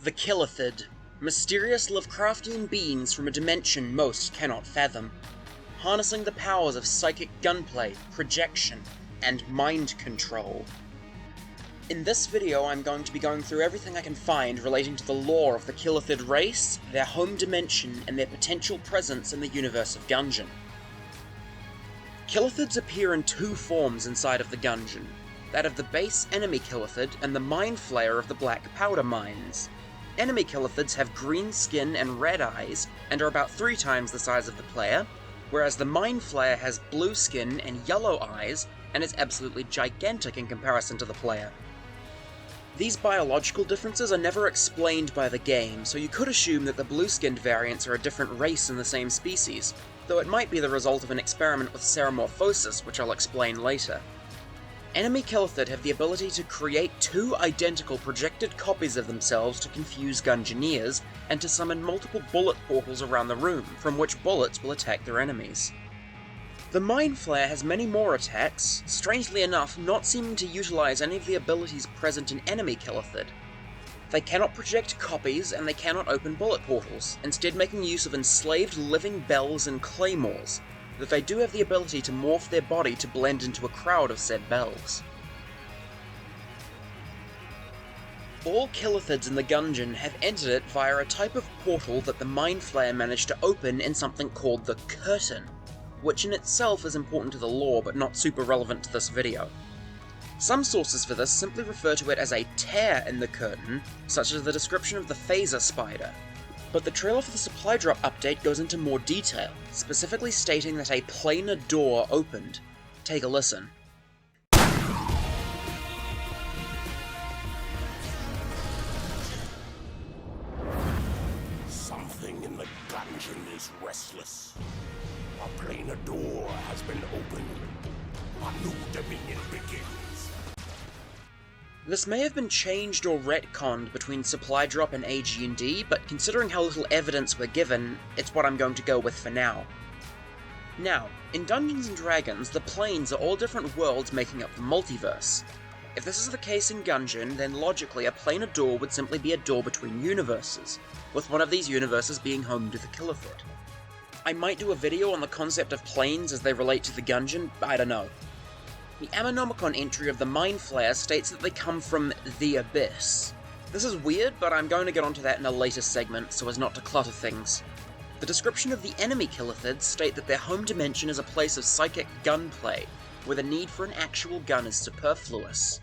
The Killithid, mysterious Lovecraftian beings from a dimension most cannot fathom, harnessing the powers of psychic gunplay, projection, and mind control. In this video I'm going to be going through everything I can find relating to the lore of the Killithid race, their home dimension, and their potential presence in the universe of Gungeon. Killithids appear in two forms inside of the Gungeon, that of the base enemy Killithid and the Mind Flayer of the Black Powder Mines. Enemy Killithids have green skin and red eyes, and are about 3 times the size of the player, whereas the Mind Flayer has blue skin and yellow eyes, and is absolutely gigantic in comparison to the player. These biological differences are never explained by the game, so you could assume that the blue-skinned variants are a different race in the same species, though it might be the result of an experiment with seromorphosis, which I'll explain later. Enemy Killithid have the ability to create 2 identical projected copies of themselves to confuse Gungeoneers, and to summon multiple bullet portals around the room, from which bullets will attack their enemies. The Mind Flayer has many more attacks, strangely enough not seeming to utilize any of the abilities present in Enemy Killithid. They cannot project copies, and they cannot open bullet portals, instead making use of enslaved living bells and claymores, but they do have the ability to morph their body to blend into a crowd of said bells. All Killithids in the Gungeon have entered it via a type of portal that the Mind Flayer managed to open in something called the Curtain, which in itself is important to the lore but not super relevant to this video. Some sources for this simply refer to it as a tear in the curtain, such as the description of the phaser spider, but the trailer for the supply drop update goes into more detail, specifically stating that a planar door opened. Take a listen. Something in the Gungeon is restless. A planar door has been opened. A new dominion begins. This may have been changed or retconned between supply drop and AG&D, but considering how little evidence we're given, it's what I'm going to go with for now. Now, in Dungeons & Dragons, the planes are all different worlds making up the multiverse. If this is the case in Gungeon, then logically a planar door would simply be a door between universes, with one of these universes being home to the Killithid. I might do a video on the concept of planes as they relate to the Gungeon, I don't know. The Ammonomicon entry of the Mind Flayer states that they come from the Abyss. This is weird, but I'm going to get onto that in a later segment so as not to clutter things. The description of the enemy Killithids state that their home dimension is a place of psychic gunplay, where the need for an actual gun is superfluous.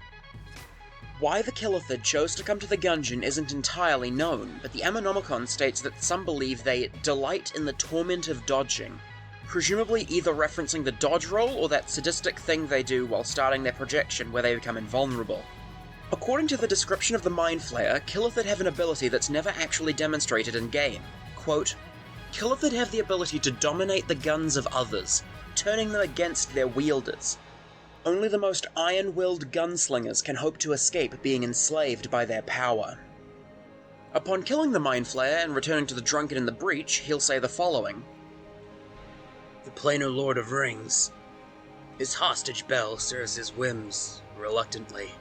Why the Killithid chose to come to the Gungeon isn't entirely known, but the Ammonomicon states that some believe they delight in the torment of dodging, presumably either referencing the dodge roll or that sadistic thing they do while starting their projection where they become invulnerable. According to the description of the Mind Flayer, Killithid have an ability that's never actually demonstrated in-game. Quote, Killithid have the ability to dominate the guns of others, turning them against their wielders. Only the most iron-willed gunslingers can hope to escape being enslaved by their power. Upon killing the Mind Flayer and returning to the Drunken in the Breach, he'll say the following. The planar Lord of Rings. His hostage bell serves his whims, reluctantly.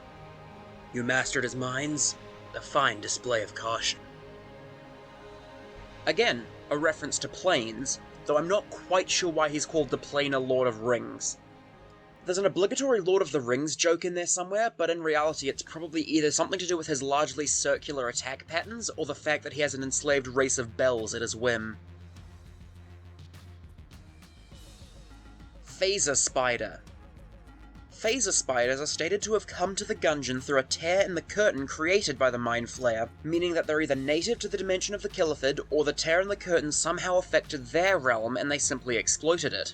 You mastered his minds? A fine display of caution. Again, a reference to planes, though I'm not quite sure why he's called the planar Lord of Rings. There's an obligatory Lord of the Rings joke in there somewhere, but in reality it's probably either something to do with his largely circular attack patterns, or the fact that he has an enslaved race of bells at his whim. Phaser Spider. Phaser Spiders are stated to have come to the Gungeon through a tear in the curtain created by the Mind Flayer, meaning that they're either native to the dimension of the Killithid, or the tear in the curtain somehow affected their realm and they simply exploited it.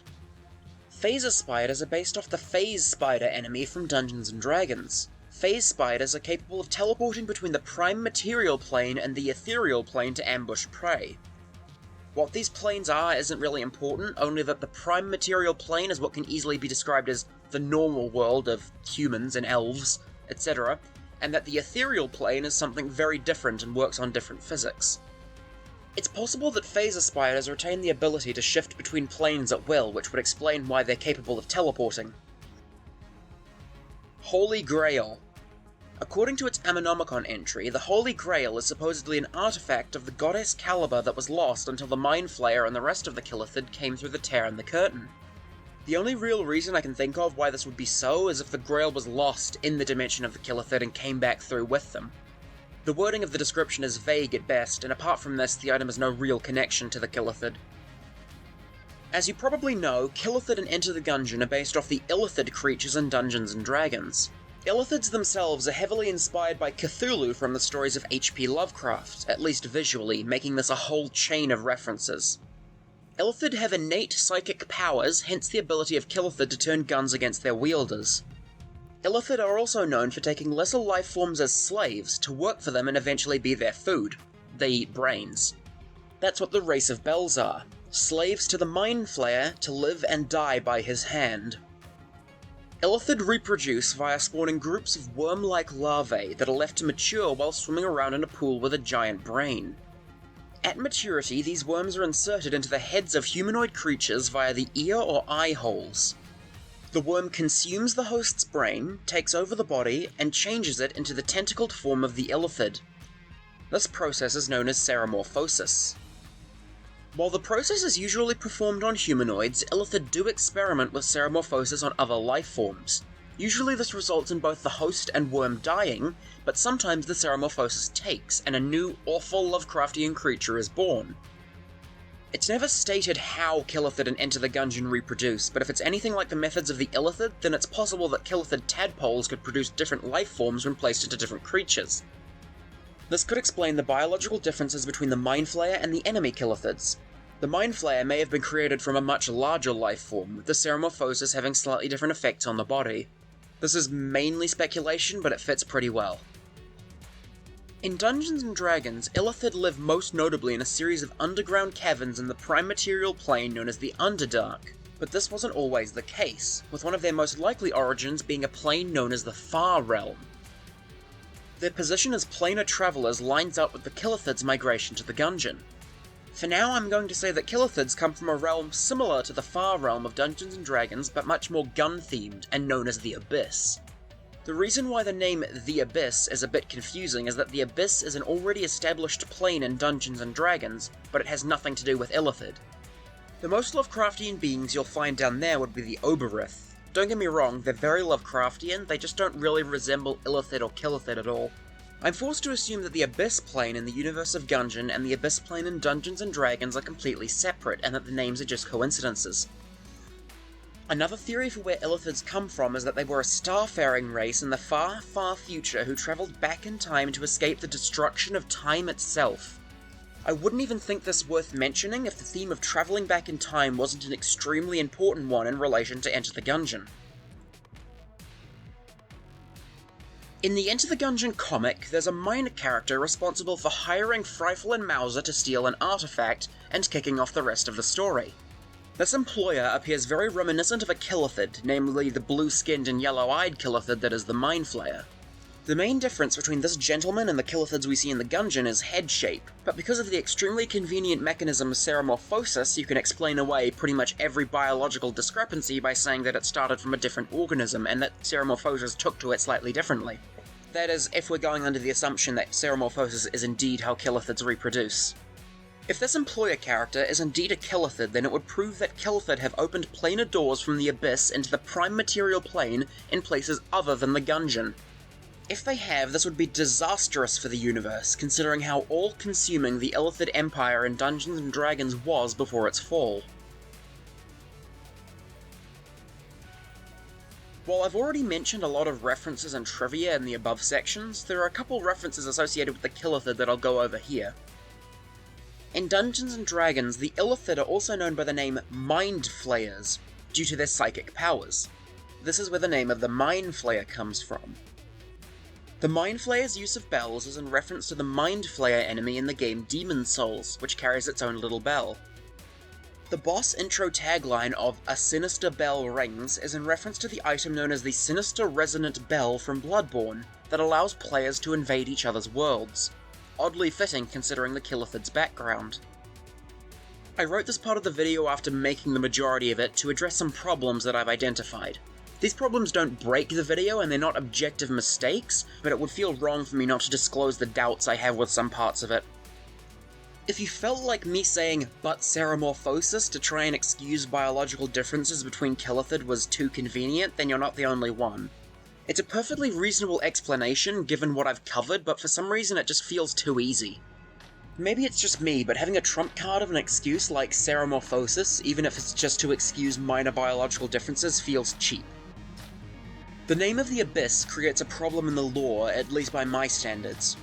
Phaser Spiders are based off the Phase Spider enemy from Dungeons & Dragons. Phase Spiders are capable of teleporting between the Prime Material Plane and the Ethereal Plane to ambush prey. What these planes are isn't really important, only that the Prime Material Plane is what can easily be described as the normal world of humans and elves, etc., and that the Ethereal Plane is something very different and works on different physics. It's possible that Phaser Spiders retain the ability to shift between planes at will, which would explain why they're capable of teleporting. Holy Grail. According to its Ammonomicon entry, the Holy Grail is supposedly an artifact of the goddess Caliber that was lost until the Mind Flayer and the rest of the Killithid came through the tear in the curtain. The only real reason I can think of why this would be so is if the Grail was lost in the dimension of the Killithid and came back through with them. The wording of the description is vague at best, and apart from this, the item has no real connection to the Killithid. As you probably know, Killithid and Enter the Gungeon are based off the Illithid creatures in Dungeons & Dragons. Illithids themselves are heavily inspired by Cthulhu from the stories of H.P. Lovecraft, at least visually, making this a whole chain of references. Illithid have innate psychic powers, hence the ability of Killithid to turn guns against their wielders. Illithid are also known for taking lesser life forms as slaves to work for them and eventually be their food. They eat brains. That's what the race of Bells are. Slaves to the Mind Flayer to live and die by his hand. Illithid reproduce via spawning groups of worm-like larvae that are left to mature while swimming around in a pool with a giant brain. At maturity, these worms are inserted into the heads of humanoid creatures via the ear or eye holes. The worm consumes the host's brain, takes over the body, and changes it into the tentacled form of the Illithid. This process is known as ceramorphosis. While the process is usually performed on humanoids, Illithid do experiment with ceramorphosis on other life forms. Usually this results in both the host and worm dying, but sometimes the ceramorphosis takes, and a new, awful Lovecraftian creature is born. It's never stated how Killithid and Enter the Gungeon reproduce, but if it's anything like the methods of the Illithid, then it's possible that Killithid tadpoles could produce different life forms when placed into different creatures. This could explain the biological differences between the Mind Flayer and the enemy Killithids. The Mind Flayer may have been created from a much larger life form, with the ceramorphosis having slightly different effects on the body. This is mainly speculation, but it fits pretty well. In Dungeons & Dragons, Illithid live most notably in a series of underground caverns in the prime material plane known as the Underdark, but this wasn't always the case, with one of their most likely origins being a plane known as the Far Realm. Their position as planar travelers lines up with the Killithid's migration to the Gungeon. For now, I'm going to say that Killithids come from a realm similar to the Far Realm of Dungeons & Dragons, but much more gun-themed, and known as the Abyss. The reason why the name The Abyss is a bit confusing is that the Abyss is an already established plane in Dungeons & Dragons, but it has nothing to do with Illithid. The most Lovecraftian beings you'll find down there would be the Oberith. Don't get me wrong, they're very Lovecraftian, they just don't really resemble Illithid or Killithid at all. I'm forced to assume that the Abyss plane in the universe of Gungeon and the Abyss plane in Dungeons & Dragons are completely separate, and that the names are just coincidences. Another theory for where Illithids come from is that they were a starfaring race in the far, far future who travelled back in time to escape the destruction of time itself. I wouldn't even think this worth mentioning if the theme of travelling back in time wasn't an extremely important one in relation to Enter the Gungeon. In the Enter the Gungeon comic, there's a minor character responsible for hiring Frifle and Mauser to steal an artifact and kicking off the rest of the story. This employer appears very reminiscent of a Killithid, namely the blue-skinned and yellow-eyed Killithid that is the Mind Flayer. The main difference between this gentleman and the Killithids we see in the Gungeon is head shape, but because of the extremely convenient mechanism of ceramorphosis, you can explain away pretty much every biological discrepancy by saying that it started from a different organism and that ceramorphosis took to it slightly differently. That is, if we're going under the assumption that ceramorphosis is indeed how Killithids reproduce. If this employer character is indeed a Killithid, then it would prove that Killithid have opened planar doors from the Abyss into the prime material plane in places other than the Gungeon. If they have, this would be disastrous for the universe, considering how all-consuming the Illithid Empire in Dungeons & Dragons was before its fall. While I've already mentioned a lot of references and trivia in the above sections, there are a couple references associated with the Killithid that I'll go over here. In Dungeons & Dragons, the Illithid are also known by the name Mind Flayers, due to their psychic powers. This is where the name of the Mind Flayer comes from. The Mind Flayer's use of bells is in reference to the Mind Flayer enemy in the game Demon Souls, which carries its own little bell. The boss intro tagline of "A Sinister Bell Rings" is in reference to the item known as the Sinister Resonant Bell from Bloodborne, that allows players to invade each other's worlds. Oddly fitting considering the Killithid's background. I wrote this part of the video after making the majority of it to address some problems that I've identified. These problems don't break the video, and they're not objective mistakes, but it would feel wrong for me not to disclose the doubts I have with some parts of it. If you felt like me saying "but ceramorphosis" to try and excuse biological differences between Killithid was too convenient, then you're not the only one. It's a perfectly reasonable explanation given what I've covered, but for some reason it just feels too easy. Maybe it's just me, but having a trump card of an excuse like ceramorphosis, even if it's just to excuse minor biological differences, feels cheap. The name of the Abyss creates a problem in the lore, at least by my standards.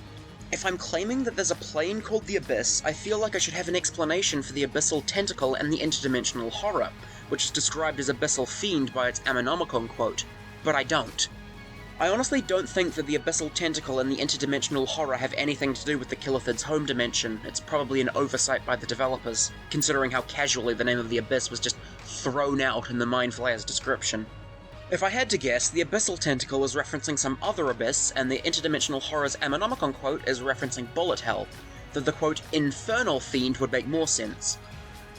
If I'm claiming that there's a plane called the Abyss, I feel like I should have an explanation for the abyssal tentacle and the interdimensional horror, which is described as abyssal fiend by its Ammonomicon quote, but I don't. I honestly don't think that the abyssal tentacle and the interdimensional horror have anything to do with the Killithid's home dimension. It's probably an oversight by the developers, considering how casually the name of the Abyss was just thrown out in the Mind Flayer's description. If I had to guess, the abyssal tentacle is referencing some other abyss, and the interdimensional horror's Ammonomicon quote is referencing bullet hell, though the quote infernal fiend would make more sense.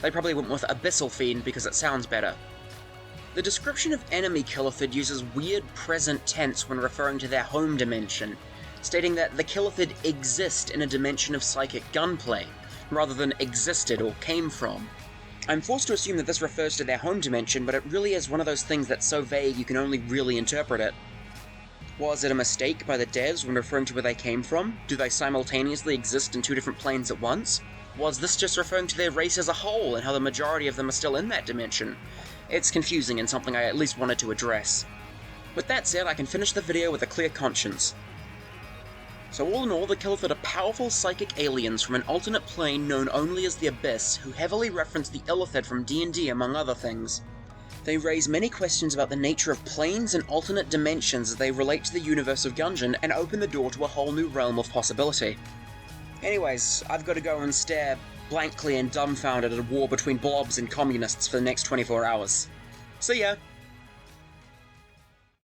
They probably went with abyssal fiend because it sounds better. The description of enemy Killithid uses weird present tense when referring to their home dimension, stating that the Killithid exist in a dimension of psychic gunplay, rather than existed or came from. I'm forced to assume that this refers to their home dimension, but it really is one of those things that's so vague you can only really interpret it. Was it a mistake by the devs when referring to where they came from? Do they simultaneously exist in two different planes at once? Was this just referring to their race as a whole, and how the majority of them are still in that dimension? It's confusing and something I at least wanted to address. With that said, I can finish the video with a clear conscience. So all in all, the Killithid are powerful psychic aliens from an alternate plane known only as the Abyss, who heavily reference the Illithid from D&D among other things. They raise many questions about the nature of planes and alternate dimensions as they relate to the universe of Gungeon, and open the door to a whole new realm of possibility. Anyways, I've got to go and stare blankly and dumbfounded at a war between blobs and communists for the next 24 hours. See ya!